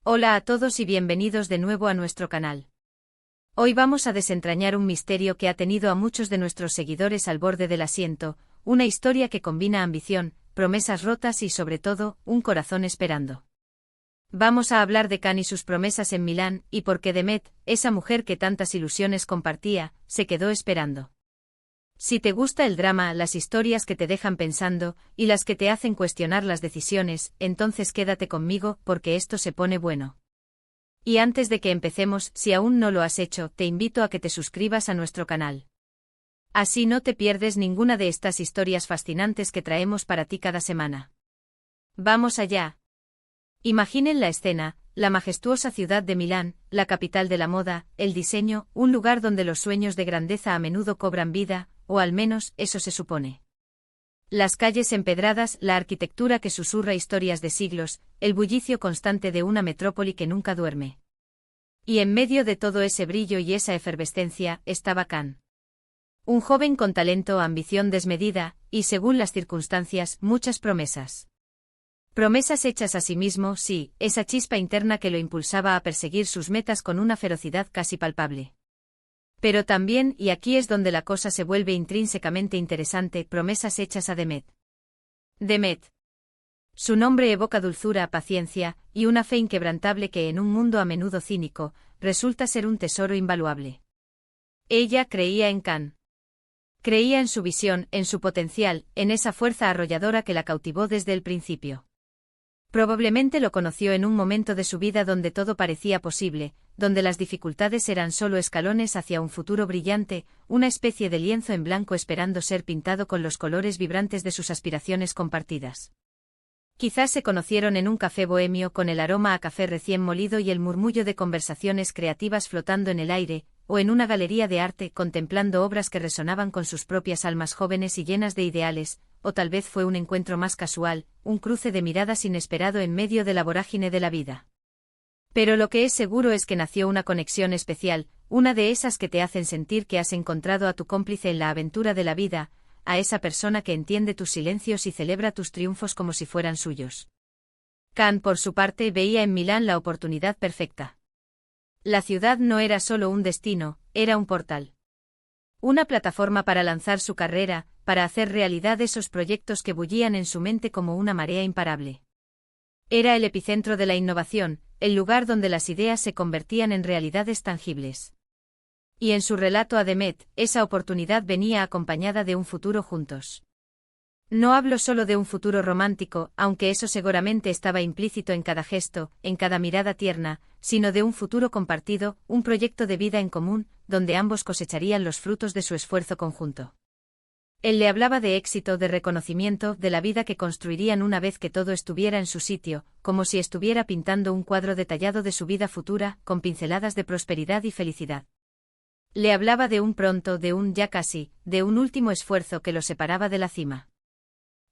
Hola a todos y bienvenidos de nuevo a nuestro canal. Hoy vamos a desentrañar un misterio que ha tenido a muchos de nuestros seguidores al borde del asiento, una historia que combina ambición, promesas rotas y sobre todo, un corazón esperando. Vamos a hablar de Can y sus promesas en Milán, y por qué Demet, esa mujer que tantas ilusiones compartía, se quedó esperando. Si te gusta el drama, las historias que te dejan pensando, y las que te hacen cuestionar las decisiones, entonces quédate conmigo, porque esto se pone bueno. Y antes de que empecemos, si aún no lo has hecho, te invito a que te suscribas a nuestro canal. Así no te pierdes ninguna de estas historias fascinantes que traemos para ti cada semana. ¡Vamos allá! Imaginen la escena, la majestuosa ciudad de Milán, la capital de la moda, el diseño, un lugar donde los sueños de grandeza a menudo cobran vida, o al menos, eso se supone. Las calles empedradas, la arquitectura que susurra historias de siglos, el bullicio constante de una metrópoli que nunca duerme. Y en medio de todo ese brillo y esa efervescencia, estaba Can. Un joven con talento, ambición desmedida, y según las circunstancias, muchas promesas. Promesas hechas a sí mismo, sí, esa chispa interna que lo impulsaba a perseguir sus metas con una ferocidad casi palpable. Pero también, y aquí es donde la cosa se vuelve intrínsecamente interesante, promesas hechas a Demet. Demet. Su nombre evoca dulzura, paciencia, y una fe inquebrantable que en un mundo a menudo cínico, resulta ser un tesoro invaluable. Ella creía en Can. Creía en su visión, en su potencial, en esa fuerza arrolladora que la cautivó desde el principio. Probablemente lo conoció en un momento de su vida donde todo parecía posible, donde las dificultades eran solo escalones hacia un futuro brillante, una especie de lienzo en blanco esperando ser pintado con los colores vibrantes de sus aspiraciones compartidas. Quizás se conocieron en un café bohemio con el aroma a café recién molido y el murmullo de conversaciones creativas flotando en el aire, o en una galería de arte contemplando obras que resonaban con sus propias almas jóvenes y llenas de ideales, o tal vez fue un encuentro más casual, un cruce de miradas inesperado en medio de la vorágine de la vida. Pero lo que es seguro es que nació una conexión especial, una de esas que te hacen sentir que has encontrado a tu cómplice en la aventura de la vida, a esa persona que entiende tus silencios y celebra tus triunfos como si fueran suyos. Can, por su parte, veía en Milán la oportunidad perfecta. La ciudad no era solo un destino, era un portal. Una plataforma para lanzar su carrera, para hacer realidad esos proyectos que bullían en su mente como una marea imparable. Era el epicentro de la innovación, el lugar donde las ideas se convertían en realidades tangibles. Y en su relato a Demet, esa oportunidad venía acompañada de un futuro juntos. No hablo solo de un futuro romántico, aunque eso seguramente estaba implícito en cada gesto, en cada mirada tierna, sino de un futuro compartido, un proyecto de vida en común, donde ambos cosecharían los frutos de su esfuerzo conjunto. Él le hablaba de éxito, de reconocimiento, de la vida que construirían una vez que todo estuviera en su sitio, como si estuviera pintando un cuadro detallado de su vida futura, con pinceladas de prosperidad y felicidad. Le hablaba de un pronto, de un ya casi, de un último esfuerzo que lo separaba de la cima.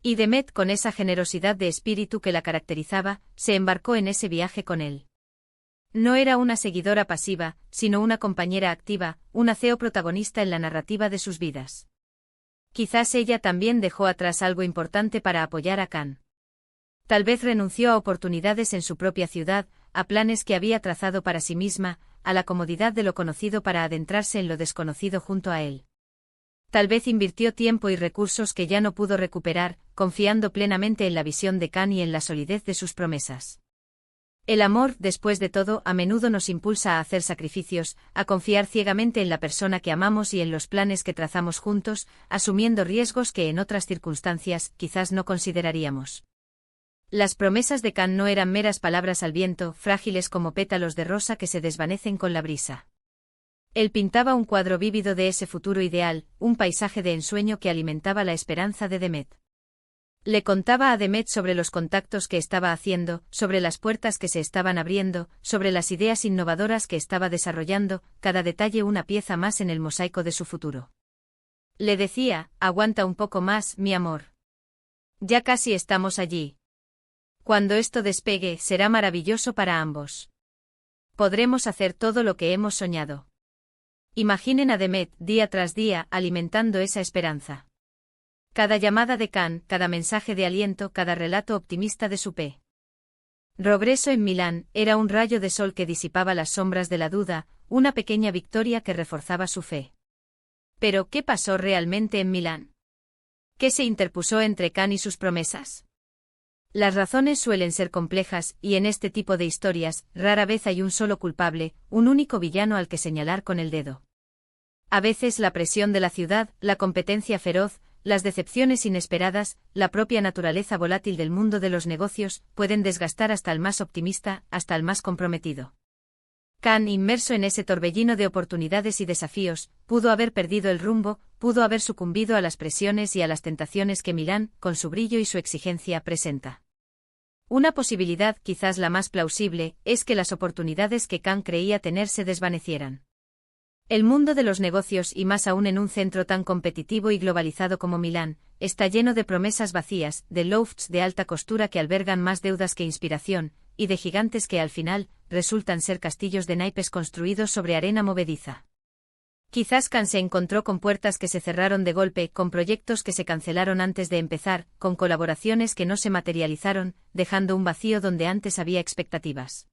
Y Demet, con esa generosidad de espíritu que la caracterizaba, se embarcó en ese viaje con él. No era una seguidora pasiva, sino una compañera activa, una CEO protagonista en la narrativa de sus vidas. Quizás ella también dejó atrás algo importante para apoyar a Can. Tal vez renunció a oportunidades en su propia ciudad, a planes que había trazado para sí misma, a la comodidad de lo conocido para adentrarse en lo desconocido junto a él. Tal vez invirtió tiempo y recursos que ya no pudo recuperar, confiando plenamente en la visión de Can y en la solidez de sus promesas. El amor, después de todo, a menudo nos impulsa a hacer sacrificios, a confiar ciegamente en la persona que amamos y en los planes que trazamos juntos, asumiendo riesgos que en otras circunstancias quizás no consideraríamos. Las promesas de Can no eran meras palabras al viento, frágiles como pétalos de rosa que se desvanecen con la brisa. Él pintaba un cuadro vívido de ese futuro ideal, un paisaje de ensueño que alimentaba la esperanza de Demet. Le contaba a Demet sobre los contactos que estaba haciendo, sobre las puertas que se estaban abriendo, sobre las ideas innovadoras que estaba desarrollando, cada detalle una pieza más en el mosaico de su futuro. Le decía, aguanta un poco más, mi amor. Ya casi estamos allí. Cuando esto despegue, será maravilloso para ambos. Podremos hacer todo lo que hemos soñado. Imaginen a Demet, día tras día, alimentando esa esperanza. Cada llamada de Can, cada mensaje de aliento, cada relato optimista de su P. Progreso en Milán era un rayo de sol que disipaba las sombras de la duda, una pequeña victoria que reforzaba su fe. Pero, ¿qué pasó realmente en Milán? ¿Qué se interpuso entre Can y sus promesas? Las razones suelen ser complejas, y en este tipo de historias, rara vez hay un solo culpable, un único villano al que señalar con el dedo. A veces la presión de la ciudad, la competencia feroz, las decepciones inesperadas, la propia naturaleza volátil del mundo de los negocios, pueden desgastar hasta el más optimista, hasta el más comprometido. Can, inmerso en ese torbellino de oportunidades y desafíos, pudo haber perdido el rumbo, pudo haber sucumbido a las presiones y a las tentaciones que Milán, con su brillo y su exigencia, presenta. Una posibilidad, quizás la más plausible, es que las oportunidades que Can creía tener se desvanecieran. El mundo de los negocios, y más aún en un centro tan competitivo y globalizado como Milán, está lleno de promesas vacías, de lofts de alta costura que albergan más deudas que inspiración, y de gigantes que al final, resultan ser castillos de naipes construidos sobre arena movediza. Quizás Can se encontró con puertas que se cerraron de golpe, con proyectos que se cancelaron antes de empezar, con colaboraciones que no se materializaron, dejando un vacío donde antes había expectativas.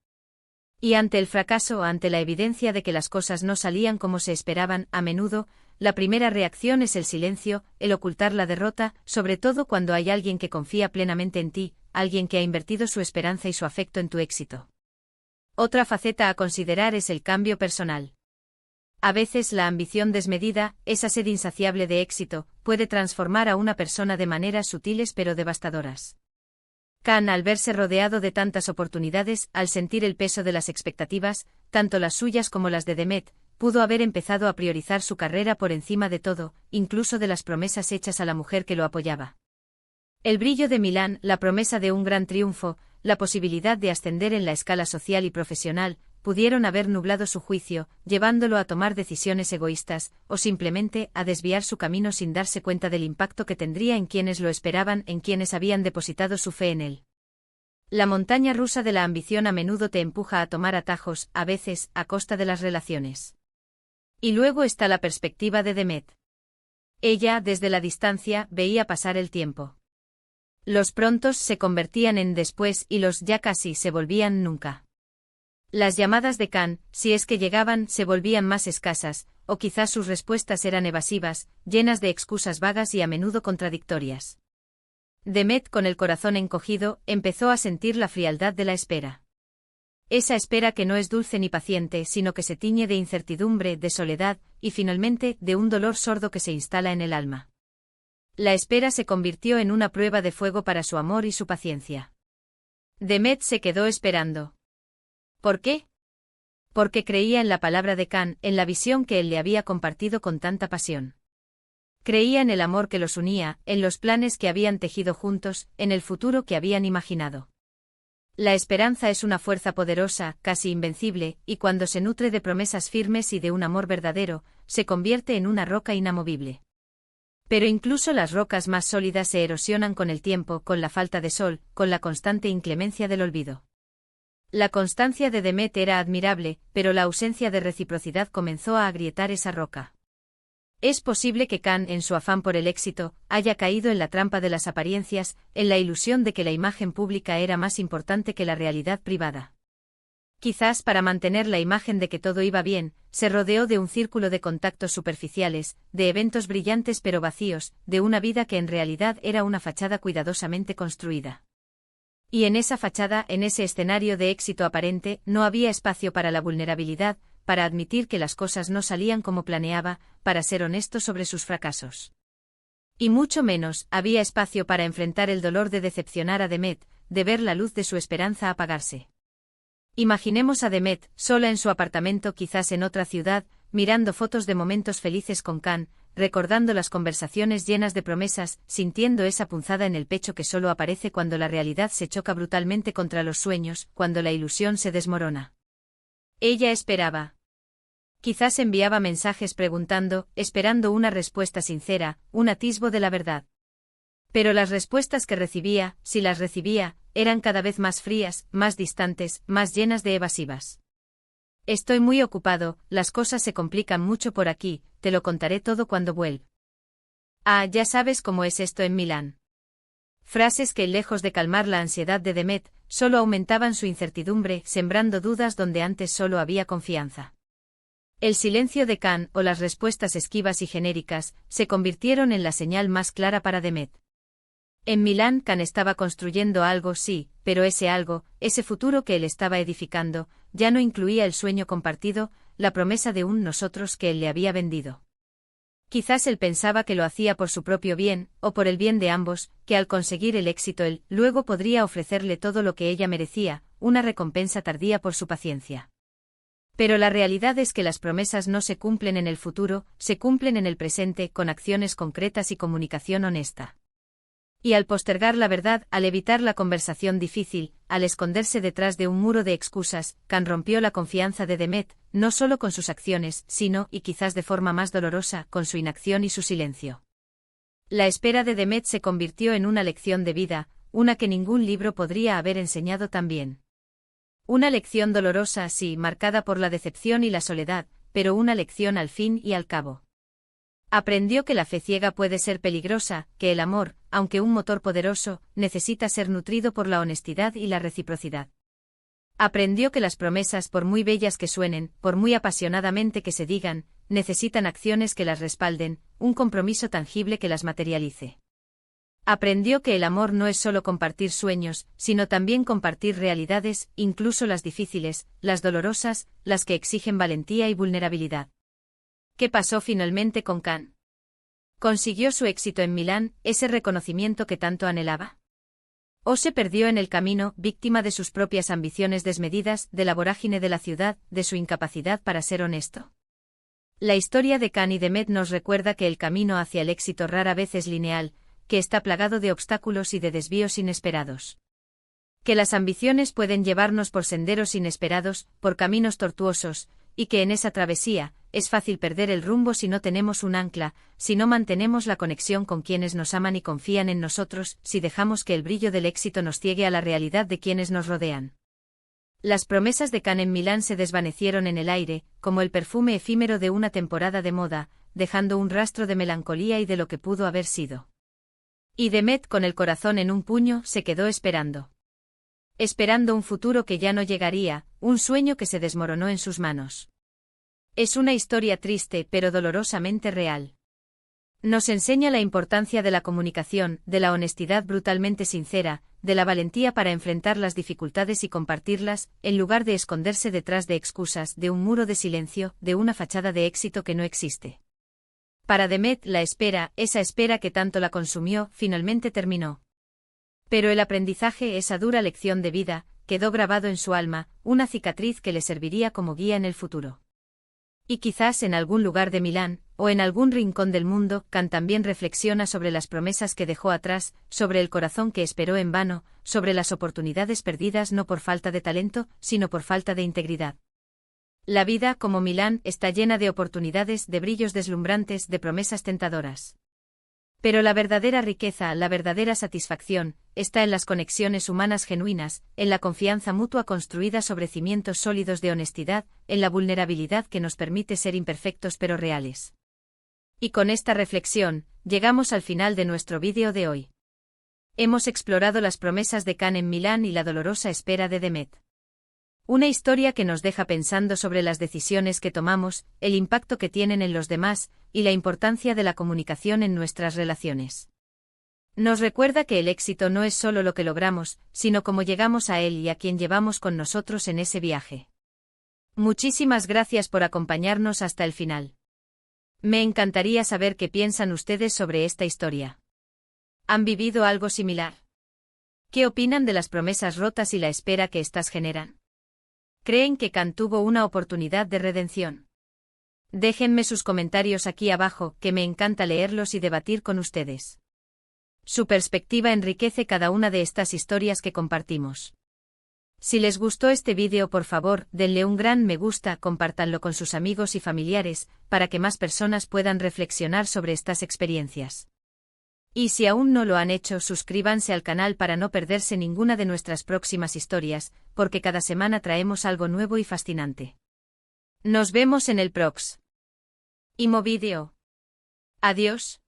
Y ante el fracaso, ante la evidencia de que las cosas no salían como se esperaban, a menudo, la primera reacción es el silencio, el ocultar la derrota, sobre todo cuando hay alguien que confía plenamente en ti, alguien que ha invertido su esperanza y su afecto en tu éxito. Otra faceta a considerar es el cambio personal. A veces la ambición desmedida, esa sed insaciable de éxito, puede transformar a una persona de maneras sutiles pero devastadoras. Can, al verse rodeado de tantas oportunidades, al sentir el peso de las expectativas, tanto las suyas como las de Demet, pudo haber empezado a priorizar su carrera por encima de todo, incluso de las promesas hechas a la mujer que lo apoyaba. El brillo de Milán, la promesa de un gran triunfo, la posibilidad de ascender en la escala social y profesional, pudieron haber nublado su juicio, llevándolo a tomar decisiones egoístas, o simplemente a desviar su camino sin darse cuenta del impacto que tendría en quienes lo esperaban, en quienes habían depositado su fe en él. La montaña rusa de la ambición a menudo te empuja a tomar atajos, a veces, a costa de las relaciones. Y luego está la perspectiva de Demet. Ella, desde la distancia, veía pasar el tiempo. Los prontos se convertían en después y los ya casi se volvían nunca. Las llamadas de Can, si es que llegaban, se volvían más escasas, o quizás sus respuestas eran evasivas, llenas de excusas vagas y a menudo contradictorias. Demet, con el corazón encogido, empezó a sentir la frialdad de la espera. Esa espera que no es dulce ni paciente, sino que se tiñe de incertidumbre, de soledad, y finalmente, de un dolor sordo que se instala en el alma. La espera se convirtió en una prueba de fuego para su amor y su paciencia. Demet se quedó esperando. ¿Por qué? Porque creía en la palabra de Can, en la visión que él le había compartido con tanta pasión. Creía en el amor que los unía, en los planes que habían tejido juntos, en el futuro que habían imaginado. La esperanza es una fuerza poderosa, casi invencible, y cuando se nutre de promesas firmes y de un amor verdadero, se convierte en una roca inamovible. Pero incluso las rocas más sólidas se erosionan con el tiempo, con la falta de sol, con la constante inclemencia del olvido. La constancia de Demet era admirable, pero la ausencia de reciprocidad comenzó a agrietar esa roca. Es posible que Can, en su afán por el éxito, haya caído en la trampa de las apariencias, en la ilusión de que la imagen pública era más importante que la realidad privada. Quizás para mantener la imagen de que todo iba bien, se rodeó de un círculo de contactos superficiales, de eventos brillantes pero vacíos, de una vida que en realidad era una fachada cuidadosamente construida. Y en esa fachada, en ese escenario de éxito aparente, no había espacio para la vulnerabilidad, para admitir que las cosas no salían como planeaba, para ser honesto sobre sus fracasos. Y mucho menos, había espacio para enfrentar el dolor de decepcionar a Demet, de ver la luz de su esperanza apagarse. Imaginemos a Demet, sola en su apartamento, quizás en otra ciudad, mirando fotos de momentos felices con Can, recordando las conversaciones llenas de promesas, sintiendo esa punzada en el pecho que solo aparece cuando la realidad se choca brutalmente contra los sueños, cuando la ilusión se desmorona. Ella esperaba. Quizás enviaba mensajes preguntando, esperando una respuesta sincera, un atisbo de la verdad. Pero las respuestas que recibía, si las recibía, eran cada vez más frías, más distantes, más llenas de evasivas. Estoy muy ocupado, las cosas se complican mucho por aquí, te lo contaré todo cuando vuelva. Ah, ya sabes cómo es esto en Milán. Frases que, lejos de calmar la ansiedad de Demet, solo aumentaban su incertidumbre, sembrando dudas donde antes solo había confianza. El silencio de Khan, o las respuestas esquivas y genéricas, se convirtieron en la señal más clara para Demet. En Milán, Khan estaba construyendo algo, sí, pero ese algo, ese futuro que él estaba edificando, ya no incluía el sueño compartido, la promesa de un nosotros que él le había vendido. Quizás él pensaba que lo hacía por su propio bien, o por el bien de ambos, que al conseguir el éxito él, luego podría ofrecerle todo lo que ella merecía, una recompensa tardía por su paciencia. Pero la realidad es que las promesas no se cumplen en el futuro, se cumplen en el presente, con acciones concretas y comunicación honesta. Y al postergar la verdad, al evitar la conversación difícil, al esconderse detrás de un muro de excusas, Khan rompió la confianza de Demet, no solo con sus acciones, sino, y quizás de forma más dolorosa, con su inacción y su silencio. La espera de Demet se convirtió en una lección de vida, una que ningún libro podría haber enseñado tan bien. Una lección dolorosa, sí, marcada por la decepción y la soledad, pero una lección al fin y al cabo. Aprendió que la fe ciega puede ser peligrosa, que el amor, aunque un motor poderoso, necesita ser nutrido por la honestidad y la reciprocidad. Aprendió que las promesas, por muy bellas que suenen, por muy apasionadamente que se digan, necesitan acciones que las respalden, un compromiso tangible que las materialice. Aprendió que el amor no es solo compartir sueños, sino también compartir realidades, incluso las difíciles, las dolorosas, las que exigen valentía y vulnerabilidad. ¿Qué pasó finalmente con Khan? ¿Consiguió su éxito en Milán, ese reconocimiento que tanto anhelaba? ¿O se perdió en el camino, víctima de sus propias ambiciones desmedidas, de la vorágine de la ciudad, de su incapacidad para ser honesto? La historia de Khan y Demet nos recuerda que el camino hacia el éxito rara vez es lineal, que está plagado de obstáculos y de desvíos inesperados. Que las ambiciones pueden llevarnos por senderos inesperados, por caminos tortuosos, y que en esa travesía, es fácil perder el rumbo si no tenemos un ancla, si no mantenemos la conexión con quienes nos aman y confían en nosotros, si dejamos que el brillo del éxito nos ciegue a la realidad de quienes nos rodean. Las promesas de Khan en Milán se desvanecieron en el aire, como el perfume efímero de una temporada de moda, dejando un rastro de melancolía y de lo que pudo haber sido. Y Demet, con el corazón en un puño, se quedó esperando. Esperando un futuro que ya no llegaría, un sueño que se desmoronó en sus manos. Es una historia triste pero dolorosamente real. Nos enseña la importancia de la comunicación, de la honestidad brutalmente sincera, de la valentía para enfrentar las dificultades y compartirlas, en lugar de esconderse detrás de excusas, de un muro de silencio, de una fachada de éxito que no existe. Para Demet, la espera, esa espera que tanto la consumió, finalmente terminó. Pero el aprendizaje, esa dura lección de vida, quedó grabado en su alma, una cicatriz que le serviría como guía en el futuro. Y quizás en algún lugar de Milán, o en algún rincón del mundo, Khan también reflexiona sobre las promesas que dejó atrás, sobre el corazón que esperó en vano, sobre las oportunidades perdidas no por falta de talento, sino por falta de integridad. La vida, como Milán, está llena de oportunidades, de brillos deslumbrantes, de promesas tentadoras. Pero la verdadera riqueza, la verdadera satisfacción, está en las conexiones humanas genuinas, en la confianza mutua construida sobre cimientos sólidos de honestidad, en la vulnerabilidad que nos permite ser imperfectos pero reales. Y con esta reflexión, llegamos al final de nuestro vídeo de hoy. Hemos explorado las promesas de Khan en Milán y la dolorosa espera de Demet. Una historia que nos deja pensando sobre las decisiones que tomamos, el impacto que tienen en los demás, y la importancia de la comunicación en nuestras relaciones. Nos recuerda que el éxito no es solo lo que logramos, sino cómo llegamos a él y a quien llevamos con nosotros en ese viaje. Muchísimas gracias por acompañarnos hasta el final. Me encantaría saber qué piensan ustedes sobre esta historia. ¿Han vivido algo similar? ¿Qué opinan de las promesas rotas y la espera que éstas generan? ¿Creen que Khan tuvo una oportunidad de redención? Déjenme sus comentarios aquí abajo, que me encanta leerlos y debatir con ustedes. Su perspectiva enriquece cada una de estas historias que compartimos. Si les gustó este vídeo, por favor, denle un gran me gusta, compártanlo con sus amigos y familiares, para que más personas puedan reflexionar sobre estas experiencias. Y si aún no lo han hecho, suscríbanse al canal para no perderse ninguna de nuestras próximas historias, porque cada semana traemos algo nuevo y fascinante. Nos vemos en el próximo vídeo. Adiós.